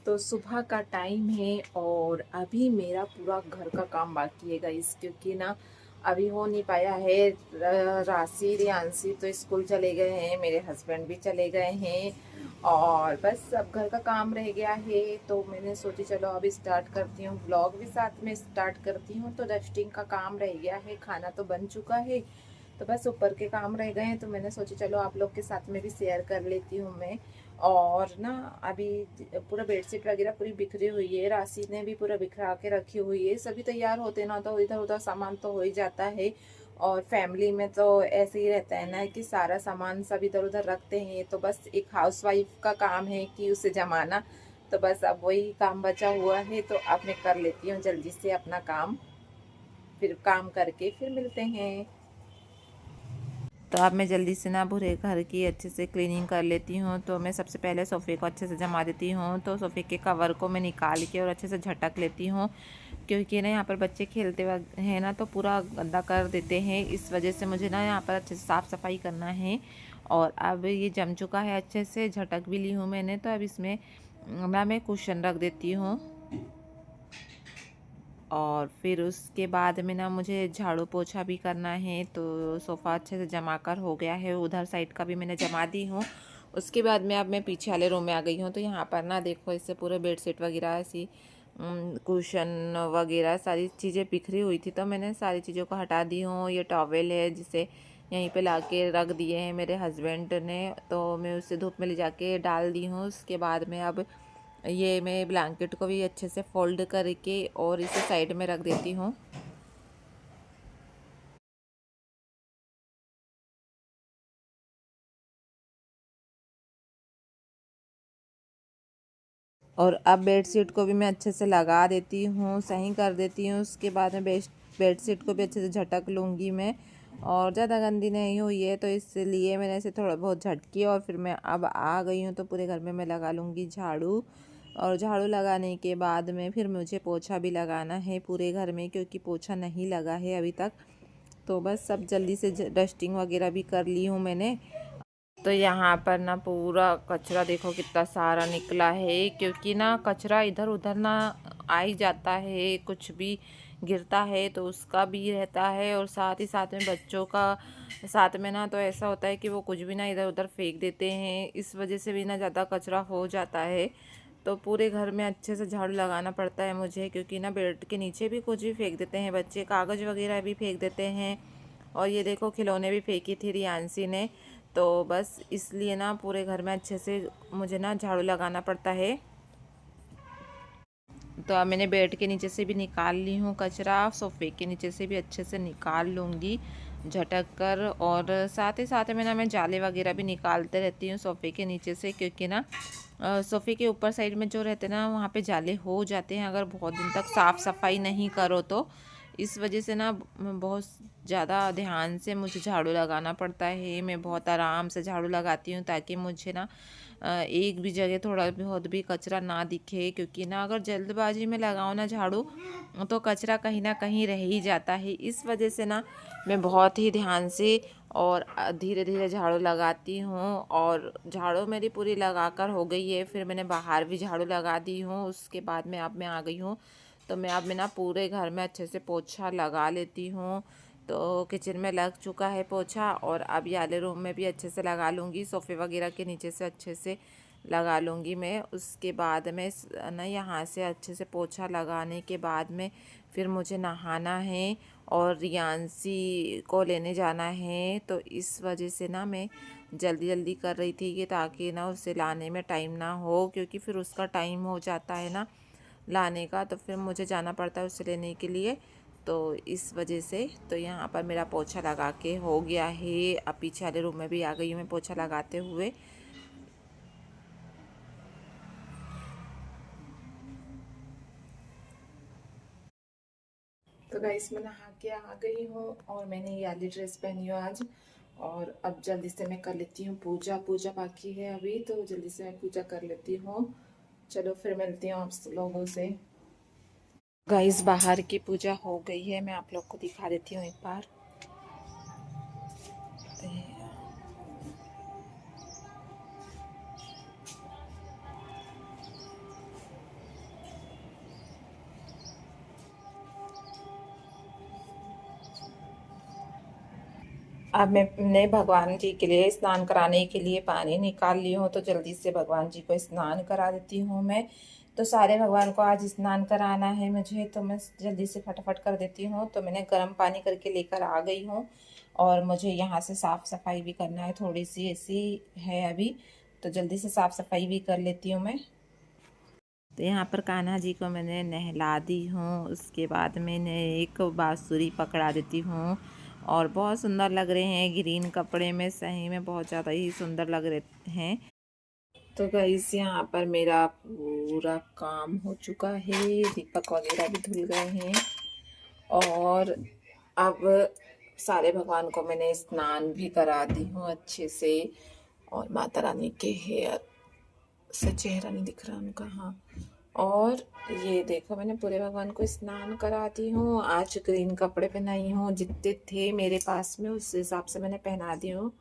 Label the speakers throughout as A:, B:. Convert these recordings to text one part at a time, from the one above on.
A: तो सुबह का टाइम है और अभी मेरा पूरा घर का काम बाकी है गाइस, क्योंकि ना अभी हो नहीं पाया है। राशि रियांशी तो स्कूल चले गए हैं, मेरे हस्बैंड भी चले गए हैं और बस अब घर का काम रह गया है। तो मैंने सोची चलो अभी स्टार्ट करती हूँ, व्लॉग भी साथ में स्टार्ट करती हूँ। तो डस्टिंग का काम रह गया है, खाना तो बन चुका है, तो बस ऊपर के काम रह गए हैं। तो मैंने सोची चलो आप लोग के साथ में भी शेयर कर लेती हूँ मैं। और ना अभी पूरा बेडशीट वगैरह पूरी बिखरी हुई है, राशि ने भी पूरा बिखरा के रखी हुई है। सभी तैयार होते ना तो इधर उधर सामान तो हो ही जाता है। और फैमिली में तो ऐसे ही रहता है ना कि सारा सामान सब इधर उधर रखते हैं। तो बस एक हाउसवाइफ का काम है कि उसे जमाना। तो बस अब वही काम बचा हुआ है, तो अब मैं कर लेती हूँ जल्दी से अपना काम, फिर काम करके फिर मिलते हैं। तो अब मैं जल्दी से ना पूरे घर की अच्छे से क्लीनिंग कर लेती हूँ। तो मैं सबसे पहले सोफ़े को अच्छे से जमा देती हूँ। तो सोफ़े के कवर को मैं निकाल के और अच्छे से झटक लेती हूँ, क्योंकि ना यहाँ पर बच्चे खेलते वक्त हैं ना तो पूरा गंदा कर देते हैं। इस वजह से मुझे ना यहाँ पर अच्छे से साफ़ सफाई करना है। और अब ये जम चुका है, अच्छे से झटक भी ली हूँ मैंने। तो अब इसमें ना मैं कुशन रख देती हूँ और फिर उसके बाद में ना मुझे झाड़ू पोछा भी करना है। तो सोफ़ा अच्छे से जमा कर हो गया है, उधर साइड का भी मैंने जमा दी हूँ। उसके बाद में अब मैं पीछे वाले रूम में आ गई हूँ। तो यहाँ पर ना देखो, इससे पूरे बेडशीट वगैरह ऐसी कुशन वगैरह सारी चीज़ें बिखरी हुई थी, तो मैंने सारी चीज़ों को हटा दी हूँ। ये टॉवेल है जिसे यहीं पे लाके रख दिए हैं मेरे हस्बैंड ने, तो मैं उसे धूप में ले जाके डाल दी हूँ। उसके बाद में अब ये मैं ब्लैंकेट को भी अच्छे से फोल्ड करके और इसे साइड में रख देती हूँ। और अब बेडशीट को भी मैं अच्छे से लगा देती हूँ, सही कर देती हूँ। उसके बाद में बेडशीट को भी अच्छे से झटक लूँगी मैं। और ज़्यादा गंदी नहीं हुई है, तो इसलिए मैंने इसे थोड़ा बहुत झटकी और फिर मैं अब आ गई हूँ। तो पूरे घर में मैं लगा लूँगी झाड़ू। और झाड़ू लगाने के बाद में फिर मुझे पोछा भी लगाना है पूरे घर में, क्योंकि पोछा नहीं लगा है अभी तक। तो बस सब जल्दी से डस्टिंग वगैरह भी कर ली हूँ मैंने। तो यहाँ पर ना पूरा कचरा देखो कितना सारा निकला है, क्योंकि ना कचरा इधर उधर ना आ ही जाता है, कुछ भी गिरता है तो उसका भी रहता है। और साथ ही साथ में बच्चों का साथ में ना तो ऐसा होता है कि वो कुछ भी ना इधर उधर फेंक देते हैं, इस वजह से भी ना ज़्यादा कचरा हो जाता है। तो पूरे घर में अच्छे से झाड़ू लगाना पड़ता है मुझे, क्योंकि ना बेड के नीचे भी कुछ भी फेंक देते हैं बच्चे, कागज़ वगैरह भी फेंक देते हैं। और ये देखो खिलौने भी फेंकी थी रियांशी ने। तो बस इसलिए ना पूरे घर में अच्छे से मुझे ना झाड़ू लगाना पड़ता है। तो अब मैंने बेड के नीचे से भी निकाल ली हूँ कचरा, सोफ़े के नीचे से भी अच्छे से निकाल लूँगी झटक कर। और साथ ही साथ में ना मैं जाले वगैरह भी निकालते रहती हूँ सोफ़े के नीचे से, क्योंकि ना सोफ़े के ऊपर साइड में जो रहते हैं ना वहाँ पे जाले हो जाते हैं अगर बहुत दिन तक साफ़ सफाई नहीं करो तो। इस वजह से ना बहुत ज़्यादा ध्यान से मुझे झाड़ू लगाना पड़ता है। मैं बहुत आराम से झाड़ू लगाती हूँ, ताकि मुझे ना एक भी जगह थोड़ा बहुत भी कचरा ना दिखे, क्योंकि ना अगर जल्दबाजी में लगाओ ना झाड़ू तो कचरा कहीं ना कहीं रह ही जाता है। इस वजह से ना मैं बहुत ही ध्यान से और धीरे धीरे झाड़ू लगाती हूँ। और झाड़ू मेरी पूरी लगाकर हो गई है, फिर मैंने बाहर भी झाड़ू लगा दी हूँ। उसके बाद में अब मैं आ गई हूँ, तो मैं अब मैं ना पूरे घर में अच्छे से पोछा लगा लेती हूँ। तो किचन में लग चुका है पोछा, और अब ये वाले रूम में भी अच्छे से लगा लूँगी, सोफ़े वगैरह के नीचे से अच्छे से लगा लूँगी मैं। उसके बाद में ना यहाँ से अच्छे से पोछा लगाने के बाद में फिर मुझे नहाना है और रियांशी को लेने जाना है। तो इस वजह से ना मैं जल्दी जल्दी कर रही थी कि ताकि ना उसे लाने में टाइम ना हो, क्योंकि फिर उसका टाइम हो जाता है ना लाने का, तो फिर मुझे जाना पड़ता है उसे लेने के लिए। तो इस वजह से तो यहाँ पर मेरा पोछा लगा के हो गया है। अब पीछे वाले रूम में भी आ गई हूँ मैं पोछा लगाते हुए। तो गाइस मैं नहा के आ गई हूँ और मैंने ये वाली ड्रेस पहनी हूँ आज। और अब जल्दी से मैं कर लेती हूँ पूजा। पूजा बाकी है अभी, तो जल्दी से मैं पूजा कर लेती हूँ। चलो फिर मिलती हूँ आप लोगों से। गाइस बाहर की पूजा हो गई है, मैं आप लोग को दिखा देती हूँ एक बार। तो, अब मैंने भगवान जी के लिए स्नान कराने के लिए पानी निकाल ली हूँ, तो जल्दी से भगवान जी को स्नान करा देती हूँ मैं। तो सारे भगवान को आज स्नान कराना है मुझे, तो मैं जल्दी से फटाफट कर देती हूँ। तो मैंने गर्म पानी करके लेकर आ गई हूँ, और मुझे यहाँ से साफ़ सफाई भी करना है, थोड़ी सी ऐसी है अभी, तो जल्दी से साफ़ सफाई भी कर लेती हूँ मैं। तो यहाँ पर कान्हा जी को मैंने नहला दी हूँ, उसके बाद मैंने एक बांसुरी पकड़ा देती हूँ, और बहुत सुंदर लग रहे हैं ग्रीन कपड़े में, सही में बहुत ज़्यादा ही सुंदर लग रहे हैं। तो गाइस यहाँ पर मेरा पूरा काम हो चुका है, दीपक वगैरह भी धुल गए हैं, और अब सारे भगवान को मैंने स्नान भी करा दी हूँ अच्छे से। और माता रानी के हेयर से चेहरा नहीं दिख रहा उनका, हाँ। और ये देखो मैंने पूरे भगवान को स्नान कराती हूँ। आज ग्रीन कपड़े पहनाई हूँ, जितने थे मेरे पास में उस हिसाब से मैंने पहना दी हूँ।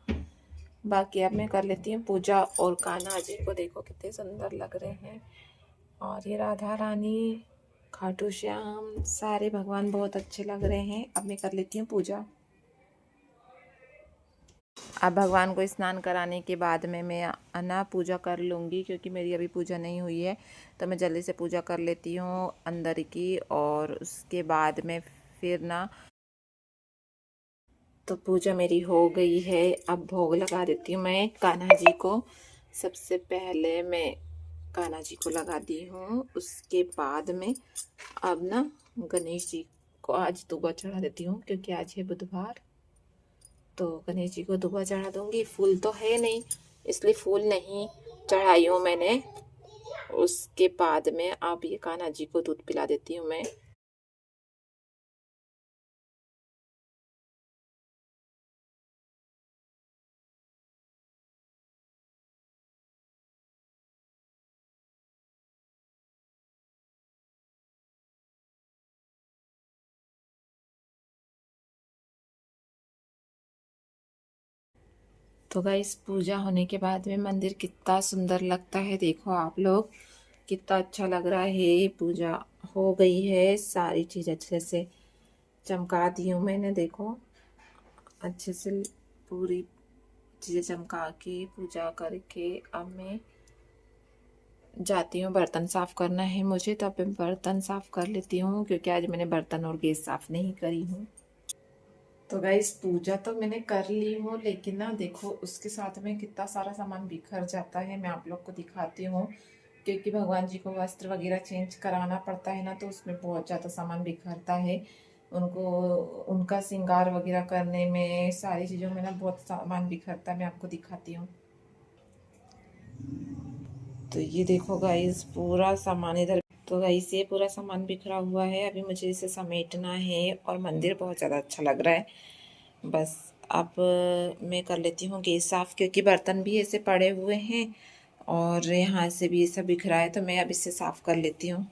A: बाकी अब मैं कर लेती हूँ पूजा। और कान्हा जी को देखो कितने सुंदर लग रहे हैं, और ये राधा रानी, खाटू श्याम, सारे भगवान बहुत अच्छे लग रहे हैं। अब मैं कर लेती हूँ पूजा। अब भगवान को स्नान कराने के बाद में मैं ना पूजा कर लूँगी, क्योंकि मेरी अभी पूजा नहीं हुई है, तो मैं जल्दी से पूजा कर लेती हूँ अंदर की। और उसके बाद में फिर ना, तो पूजा मेरी हो गई है। अब भोग लगा देती हूँ मैं कान्हा जी को। सबसे पहले मैं कान्हा जी को लगा दी हूँ, उसके बाद में अब ना गणेश जी को आज दुबा चढ़ा देती हूँ, क्योंकि आज है बुधवार। तो गणेश जी को दुबा चढ़ा दूंगी। फूल तो है नहीं, इसलिए फूल नहीं चढ़ाई हूँ मैंने। उसके बाद में अब ये कान्हा जी को दूध पिला देती हूँ मैं। तो गाइस पूजा होने के बाद में मंदिर कितना सुंदर लगता है, देखो आप लोग, कितना अच्छा लग रहा है। पूजा हो गई है, सारी चीज़ अच्छे से चमका दी हूँ मैंने, देखो अच्छे से पूरी चीज़ें चमका के पूजा करके अब मैं जाती हूँ। बर्तन साफ़ करना है मुझे, तो अब मैं बर्तन साफ़ कर लेती हूँ, क्योंकि आज मैंने बर्तन और गैस साफ़ नहीं करी हूँ। तो गाइस पूजा तो मैंने कर ली हूँ, लेकिन ना देखो उसके साथ में कितना सारा सामान बिखर जाता है। मैं आप लोग को दिखाती हूँ, क्योंकि भगवान जी को वस्त्र वगैरह चेंज कराना पड़ता है ना, तो उसमें बहुत ज़्यादा सामान बिखरता है। उनको उनका श्रृंगार वगैरह करने में, सारी चीज़ों में ना बहुत सामान बिखरता है। मैं आपको दिखाती हूँ। तो ये देखो गाइस पूरा सामान इधर, तो गाइस ये पूरा सामान बिखरा हुआ है। अभी मुझे इसे समेटना है, और मंदिर बहुत ज़्यादा अच्छा लग रहा है। बस अब मैं कर लेती हूँ गैस साफ़, क्योंकि बर्तन भी ऐसे पड़े हुए हैं, और यहाँ से भी ये सब बिखरा है, तो मैं अब इसे साफ़ कर लेती हूँ।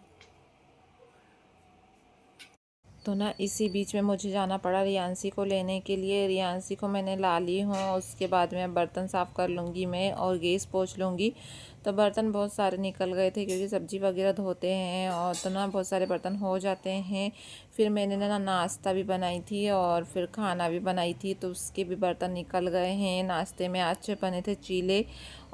A: तो ना इसी बीच में मुझे जाना पड़ा रियांशी को लेने के लिए। रियांशी को मैंने ला ली हूँ, उसके बाद में बर्तन साफ़ कर लूँगी मैं, और गैस पोंछ लूँगी। तो बर्तन बहुत सारे निकल गए थे, क्योंकि सब्ज़ी वगैरह धोते हैं, और तो ना बहुत सारे बर्तन हो जाते हैं। फिर मैंने ना नाश्ता भी बनाई थी, और फिर खाना भी बनाई थी, तो उसके भी बर्तन निकल गए हैं। नाश्ते में आज बने थे चीले,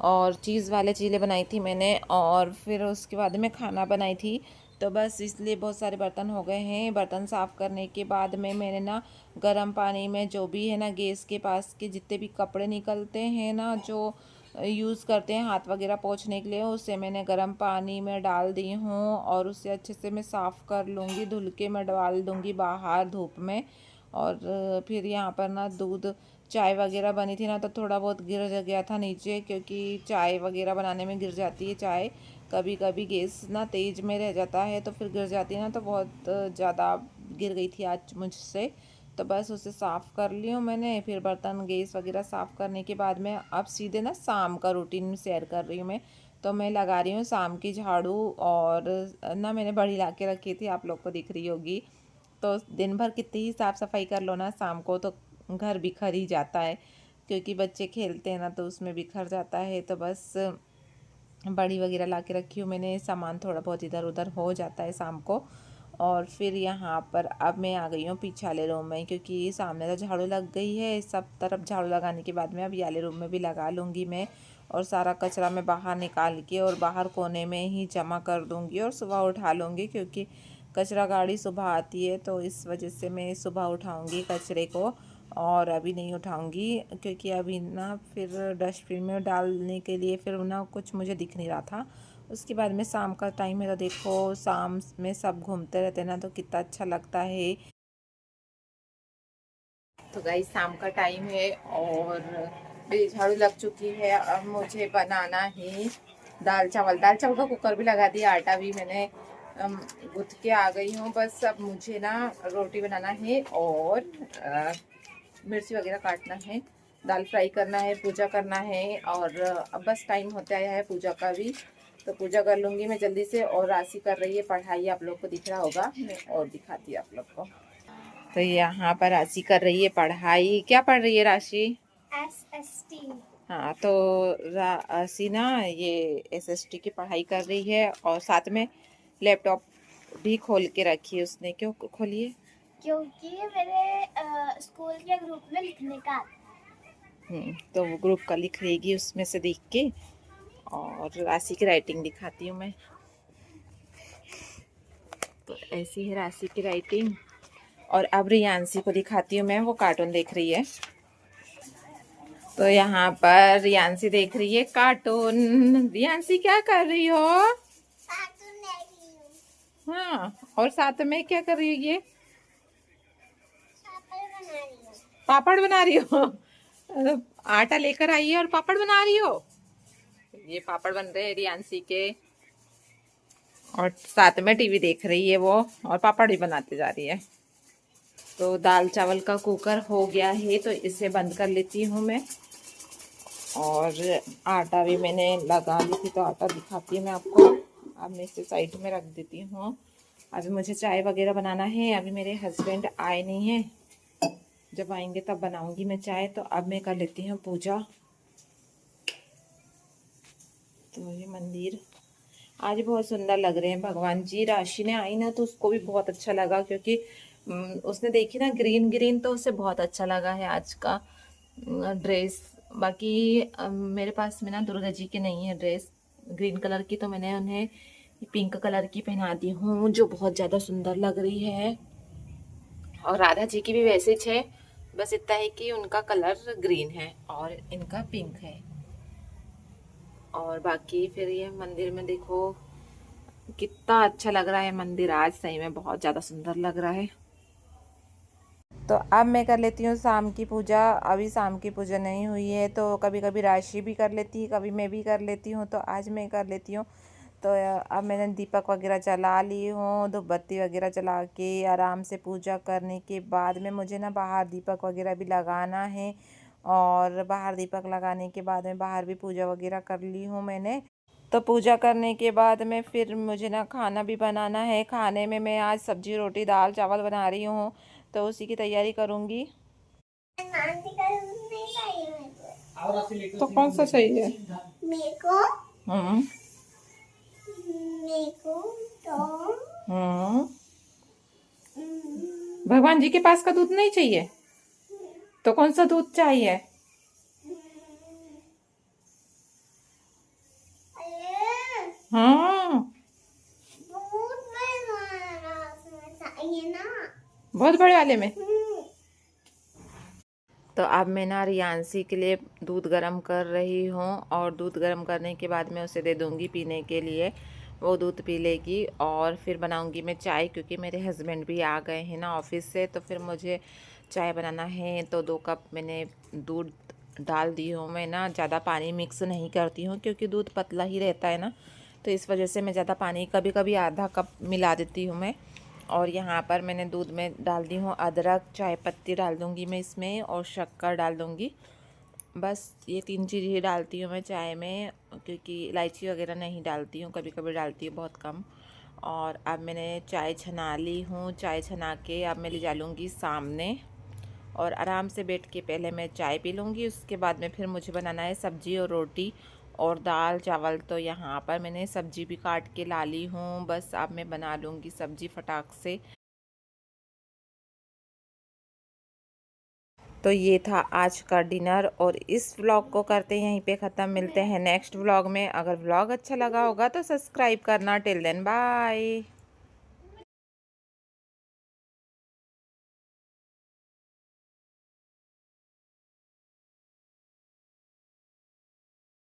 A: और चीज़ वाले चीले बनाई थी मैंने, और फिर उसके बाद में खाना बनाई थी। तो बस इसलिए बहुत सारे बर्तन हो गए हैं। बर्तन साफ़ करने के बाद में मैंने ना गर्म पानी में, जो भी है ना गैस के पास के जितने भी कपड़े निकलते हैं ना, जो यूज़ करते हैं हाथ वगैरह पोंछने के लिए, उसे मैंने गर्म पानी में डाल दी हूँ, और उसे अच्छे से मैं साफ़ कर लूँगी। धुल के मैं डाल दूँगी बाहर धूप में। और फिर यहाँ पर ना दूध, चाय वगैरह बनी थी ना, तो थोड़ा बहुत गिर गया था नीचे, क्योंकि चाय वगैरह बनाने में गिर जाती है चाय। कभी कभी गैस ना तेज में रह जाता है, तो फिर गिर जाती है ना, तो बहुत ज़्यादा गिर गई थी आज मुझसे। तो बस उसे साफ़ कर ली हूँ मैंने। फिर बर्तन गैस वगैरह साफ़ करने के बाद में अब सीधे ना शाम का रूटीन शेयर कर रही हूँ मैं। तो मैं लगा रही हूँ शाम की झाड़ू, और ना मैंने बड़ी ला के रखी थी, आप लोग को दिख रही होगी। तो दिन भर कितनी ही साफ़ सफाई कर लो ना, शाम को तो घर बिखर ही जाता है, क्योंकि बच्चे खेलते हैं ना, तो उसमें बिखर जाता है। तो बस बड़ी वगैरह ला के रखी हूँ मैंने, सामान थोड़ा बहुत इधर उधर हो जाता है शाम को। और फिर यहाँ पर अब मैं आ गई हूँ पीछे वाले रूम में, क्योंकि सामने तो झाड़ू लग गई है। सब तरफ झाड़ू लगाने के बाद में अब ये वाले रूम में भी लगा लूँगी मैं, और सारा कचरा मैं बाहर निकाल के और बाहर कोने में ही जमा कर दूँगी और सुबह उठा लूँगी, क्योंकि कचरा गाड़ी सुबह आती है, तो इस वजह से मैं सुबह उठाऊँगी कचरे को, और अभी नहीं उठाऊँगी क्योंकि अभी ना फिर डस्टबिन में डालने के लिए फिर ना कुछ मुझे दिख नहीं रहा था। उसके बाद में शाम का टाइम है, तो देखो शाम में सब घूमते रहते हैं ना, तो कितना अच्छा लगता है। तो गाइस शाम का टाइम है और मेरी झाड़ू लग चुकी है। अब मुझे बनाना है दाल चावल। दाल चावल का कुकर भी लगा दिया, आटा भी मैंने गूँथ के आ गई हूँ। बस अब मुझे ना रोटी बनाना है और मिर्ची वगैरह काटना है, दाल फ्राई करना है, पूजा करना है, और अब बस टाइम होता आया है पूजा का भी, तो पूजा कर लूँगी मैं जल्दी से। और राशि कर रही है पढ़ाई, आप लोग को दिख रहा होगा, मैं और दिखाती हूँ आप लोग को। तो यहाँ पर राशि कर रही है पढ़ाई। क्या पढ़ रही है राशि?
B: SST।
A: हाँ, तो राशि ना ये SST की पढ़ाई कर रही है, और साथ में लैपटॉप भी खोल के रखी है उसने। क्यों खोली है?
B: क्योंकि मेरे स्कूल के ग्रुप में लिखने का आता है।
A: तो वो ग्रुप का लिख रहेगी उसमें से देख के, और राशि की राइटिंग दिखाती हूँ मैं। तो ऐसी है राशि की राइटिंग। और अब रियांशी को दिखाती हूँ मैं, वो कार्टून देख रही है। तो यहाँ पर रियांशी देख रही है कार्टून। रियांशी क्या कर रही हो?
B: कार्टून देख रही हूँ।
A: हाँ, और साथ में क्या कर रही हो? ये
B: पापड़ बना रही हूँ।
A: पापड़ बना रही हो? आटा लेकर आई है और पापड़ बना रही हो? ये पापड़ बन रहे हैं रियांशी के, और साथ में टीवी देख रही है वो, और पापड़ भी बनाते जा रही है। तो दाल चावल का कुकर हो गया है, तो इसे बंद कर लेती हूँ मैं। और आटा भी मैंने लगा ली थी, तो आटा दिखाती हूँ मैं आपको। अब मैं इसे साइड में रख देती हूँ। अभी मुझे चाय वगैरह बनाना है। अभी मेरे हस्बैंड आए नहीं हैं, जब आएंगे तब बनाऊंगी मैं चाय। तो अब मैं कर लेती हूँ पूजा। तो ये मंदिर आज बहुत सुंदर लग रहे हैं भगवान जी। राशि ने आई ना, तो उसको भी बहुत अच्छा लगा, क्योंकि उसने देखी ना ग्रीन ग्रीन, तो उसे बहुत अच्छा लगा है आज का ड्रेस। बाकी मेरे पास में ना दुर्गा जी की नहीं है ड्रेस ग्रीन कलर की, तो मैंने उन्हें पिंक कलर की पहना दी हूँ, जो बहुत ज़्यादा सुंदर लग रही है। और राधा जी की भी वैसे ही है, बस इतना है कि उनका कलर ग्रीन है और इनका पिंक है। और बाकी फिर ये मंदिर में देखो कितना अच्छा लग रहा है मंदिर। आज सही में बहुत ज़्यादा सुंदर लग रहा है। तो अब मैं कर लेती हूँ शाम की पूजा। अभी शाम की पूजा नहीं हुई है, तो कभी कभी राशि भी कर लेती है, कभी मैं भी कर लेती हूँ, तो आज मैं कर लेती हूँ। तो अब मैंने दीपक वगैरह जला ली हूँ, धूपबत्ती वगैरह जला के आराम से पूजा करने के बाद में मुझे ना बाहर दीपक वगैरह भी लगाना है। और बाहर दीपक लगाने के बाद में बाहर भी पूजा वगैरह कर ली हूँ मैंने। तो पूजा करने के बाद में फिर मुझे ना खाना भी बनाना है। खाने में मैं आज सब्जी रोटी दाल चावल बना रही हूँ, तो उसी की तैयारी करूँगी। तो कौन सा चाहिए
B: मेरे को?
A: हम्म
B: मेरे को तो
A: हम्म भगवान जी के पास का दूध नहीं चाहिए? तो कौन सा दूध चाहिए? हाँ,
B: दूध चाहिए ना,
A: बहुत बड़े वाले में। तो अब मैं ना रियांशी के लिए दूध गर्म कर रही हूँ, और दूध गर्म करने के बाद मैं उसे दे दूँगी पीने के लिए। वो दूध पी लेगी, और फिर बनाऊँगी मैं चाय, क्योंकि मेरे हस्बैंड भी आ गए हैं ना ऑफिस से, तो फिर मुझे चाय बनाना है। तो 2 कप मैंने दूध डाल दी हूँ। मैं ना ज़्यादा पानी मिक्स नहीं करती हूँ, क्योंकि दूध पतला ही रहता है ना, तो इस वजह से मैं ज़्यादा पानी कभी कभी आधा कप मिला देती हूँ मैं। और यहाँ पर मैंने दूध में डाल दी हूँ अदरक, चाय पत्ती डाल दूँगी मैं इसमें, और शक्कर डाल दूँगी। बस ये 3 चीज़ ही डालती हूँ मैं चाय में, क्योंकि इलायची वगैरह नहीं डालती हूँ, कभी कभी डालती हूँ, बहुत कम। और अब मैंने चाय छना ली हूँ। चाय छना के अब मैं ले जा लूँगी सामने, और आराम से बैठ के पहले मैं चाय पी लूँगी। उसके बाद में फिर मुझे बनाना है सब्ज़ी और रोटी, और दाल चावल तो यहाँ पर मैंने सब्जी भी काट के ला ली हूँ। बस अब मैं बना लूँगी सब्जी फटाक से। तो ये था आज का डिनर और इस व्लॉग को करते हैं यहीं पे ख़त्म। मिलते हैं नेक्स्ट व्लॉग में। अगर व्लॉग अच्छा लगा होगा तो सब्सक्राइब करना। Till then bye.